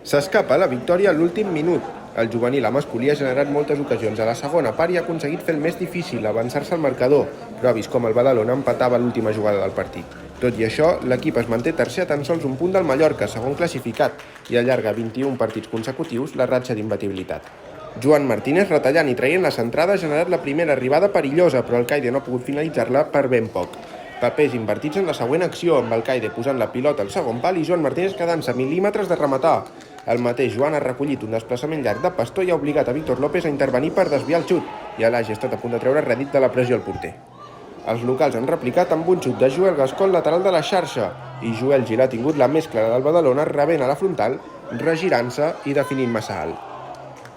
S'escapa la victòria a l'últim minut. El juvenil a masculí ha generat moltes ocasions a la segona part i ha aconseguit fer el més difícil, avançar-se al marcador, però ha vist com el Badalona empatava l'última jugada del partit. Tot i això, l'equip es manté tercer a tan sols un punt del Mallorca, segon classificat, i allarga 21 partits consecutius la ratxa d'imbatibilitat. Joan Martínez, retallant i traient la centrada, ha generat la primera arribada perillosa, però el Caide no ha pogut finalitzar-la per ben poc. Papers invertits en la següent acció, amb el Caide posant la pilota al segon pal i Joan Martínez quedant-se a mil·límetres de rematar. El mateix Joan ha recollit un desplaçament llarg de Pastor i ha obligat a Víctor López a intervenir per desviar el xut, i l'Agi ha estat a punt de treure rèdit de la pressió al porter. Els locals han replicat amb un xut de Joel Gascó lateral de la xarxa, i Joel Gil ha tingut la més clara del Badalona rebent a la frontal, regirant-se i definint massa alt.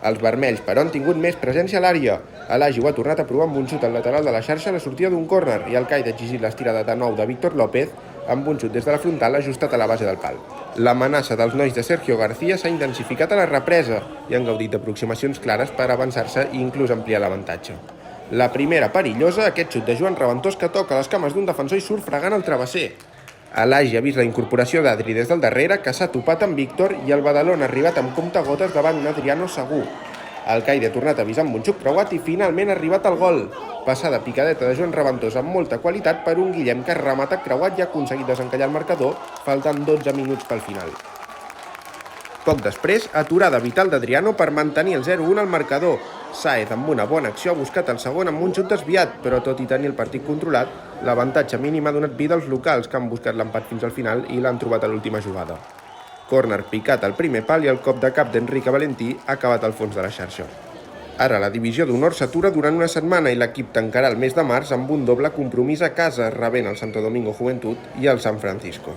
Els vermells, però, han tingut més presència a l'àrea. L'Agi ho ha tornat a provar amb un xut al lateral de la xarxa a la sortida d'un córner i el Caide ha exigit l'estirada de nou de Víctor López amb un xut des de la frontal ajustat a la base del pal. L'amenaça dels nois de Sergio García s'ha intensificat a la represa i han gaudit d'aproximacions clares per avançar-se i inclús ampliar l'avantatge. La primera perillosa, aquest xut de Joan Reventós que toca les cames d'un defensor i surt fregant el travesser. L'Agi ha vist la incorporació d'Adri des del darrere, que s'ha topat amb Víctor i el Badalona ha arribat amb comptagotes davant un Adriano segur. El Caide ha tornat a avisar amb un xuc preuat i finalment ha arribat al gol. Passada picadeta de Joan Reventós amb molta qualitat per un Guillem que ha rematat creuat i ha aconseguit desencallar el marcador, faltant 12 minuts pel final. Poc després, aturada vital d'Adriano per mantenir el 0-1 al marcador. Sáez, amb una bona acció, ha buscat el segon amb un xut desviat, però tot i tenir el partit controlat, l'avantatge mínim ha donat vida als locals, que han buscat l'empat fins al final i l'han trobat a l'última jugada. Córner picat al primer pal i el cop de cap d'Enrique Valentí ha acabat al fons de la xarxa. Ara la divisió d'honor s'atura durant una setmana i l'equip tancarà el mes de març amb un doble compromís a casa, rebent el Santo Domingo Juventud i el San Francisco.